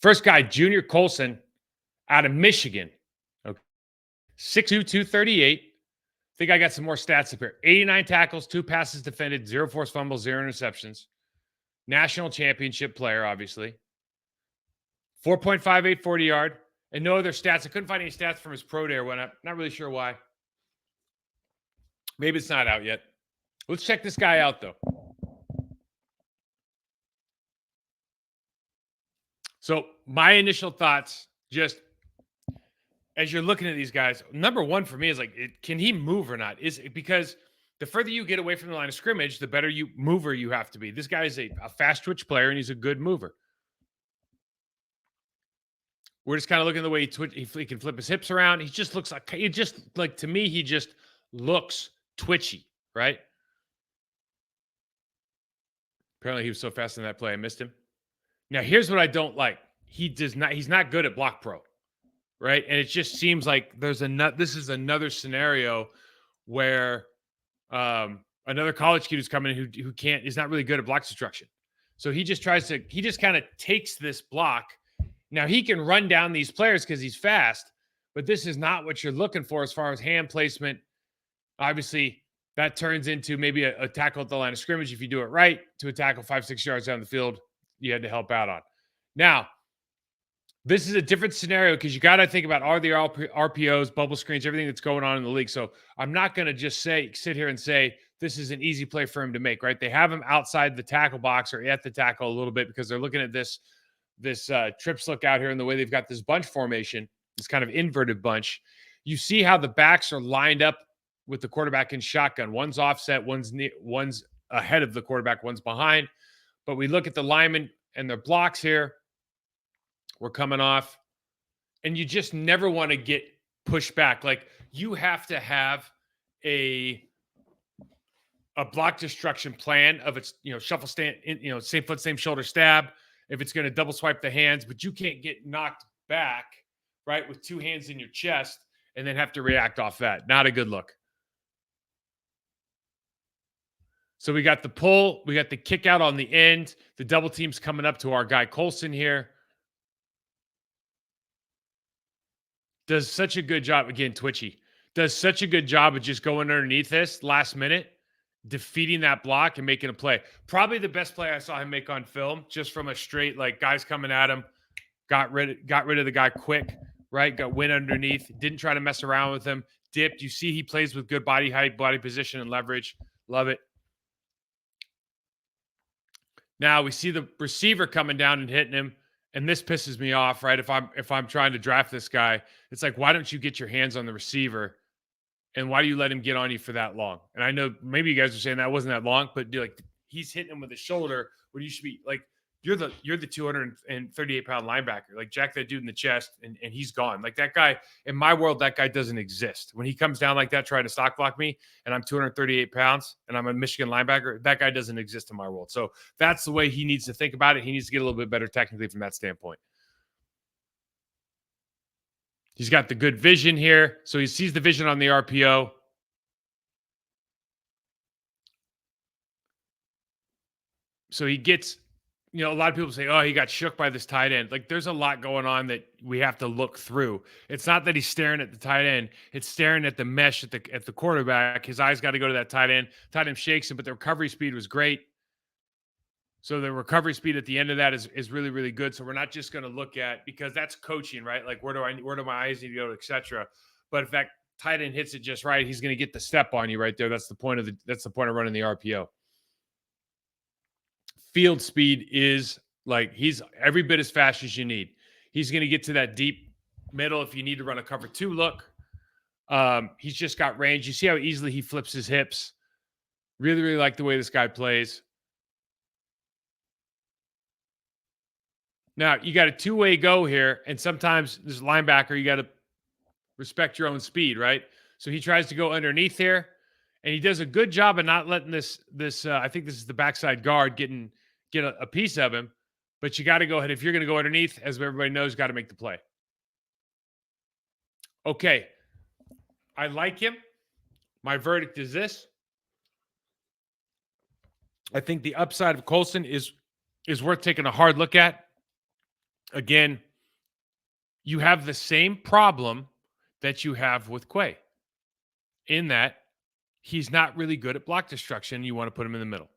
First guy, Junior Colson out of Michigan. Okay. 6'2", 238. I think I got some more stats up here. 89 tackles, 2 passes defended, 0 forced fumbles, 0 interceptions. National championship player, obviously. 4.58 40-yard. And no other stats. I couldn't find any stats from his pro day or whatnot. Not really sure why. Maybe it's not out yet. Let's check this guy out, though. So my initial thoughts, just as you're looking at these guys, number one for me is like, can he move or not? Is it because the further you get away from the line of scrimmage, the better mover you have to be. This guy is a fast twitch player, and he's a good mover. We're just kind of looking at the way he can flip his hips around. He just looks like, to me, he just looks twitchy, right? Apparently he was so fast in that play, I missed him. Now, here's what I don't like. He's not good at block pro, right? And it just seems like this is another scenario where another college kid who's coming in who is not really good at block destruction. So he just kind of takes this block. Now, he can run down these players because he's fast, but this is not what you're looking for as far as hand placement. Obviously, that turns into maybe a tackle at the line of scrimmage if you do it right, to a tackle 5-6 yards down the field you had to help out on. Now, this is a different scenario because you got to think about are the RPOs, bubble screens, everything that's going on in the league. So I'm not going to just sit here and say this is an easy play for him to make, right? They have him outside the tackle box or at the tackle a little bit because they're looking at this trips look out here and the way they've got this bunch formation, this kind of inverted bunch. You see how the backs are lined up with the quarterback in shotgun. One's offset, one's ahead of the quarterback, one's behind. But we look at the linemen and their blocks here. We're coming off. And you just never want to get pushed back. Like, you have to have a block destruction plan of its, shuffle stand, same foot, same shoulder stab. If it's going to double swipe the hands, but you can't get knocked back, right, with 2 hands in your chest and then have to react off that. Not a good look. So we got the pull. We got the kick out on the end. The double team's coming up to our guy Colson here. Does such a good job. Again, twitchy. Does such a good job of just going underneath this last minute, defeating that block and making a play. Probably the best play I saw him make on film, just from a straight, like, guys coming at him, got rid of the guy quick, right? Went underneath, didn't try to mess around with him, dipped. You see he plays with good body height, body position, and leverage. Love it. Now we see the receiver coming down and hitting him, and this pisses me off, right? If I'm trying to draft this guy, it's like, why don't you get your hands on the receiver? And why do you let him get on you for that long? And I know maybe you guys are saying that wasn't that long, but he's hitting him with his shoulder when you should be like, you're the 238-pound linebacker. Like, jack that dude in the chest and he's gone. Like, that guy, in my world, that guy doesn't exist. When he comes down like that trying to stock block me and I'm 238 pounds and I'm a Michigan linebacker, that guy doesn't exist in my world. So that's the way he needs to think about it. He needs to get a little bit better technically from that standpoint. He's got the good vision here. So he sees the vision on the RPO. So he gets, a lot of people say, oh, he got shook by this tight end. Like, there's a lot going on that we have to look through. It's not that he's staring at the tight end. It's staring at the mesh at the quarterback. His eyes got to go to that tight end. Tight end shakes him, but the recovery speed was great. So the recovery speed at the end of that is really, really good. So we're not just going to look at, because that's coaching, right? Like, where do my eyes need to go, et cetera. But if that tight end hits it just right, he's going to get the step on you right there. That's the point of running the RPO. Field speed is like, he's every bit as fast as you need. He's going to get to that deep middle if you need to run a cover 2 look. He's just got range. You see how easily he flips his hips. Really, really like the way this guy plays. Now, you got a 2-way go here, and sometimes this linebacker, you got to respect your own speed, right? So he tries to go underneath here, and he does a good job of not letting this I think this is the backside guard, get a piece of him. But you got to go ahead. If you're going to go underneath, as everybody knows, got to make the play. Okay. I like him. My verdict is this. I think the upside of Colson is worth taking a hard look at. Again, you have the same problem that you have with Quay in that he's not really good at block destruction. You want to put him in the middle.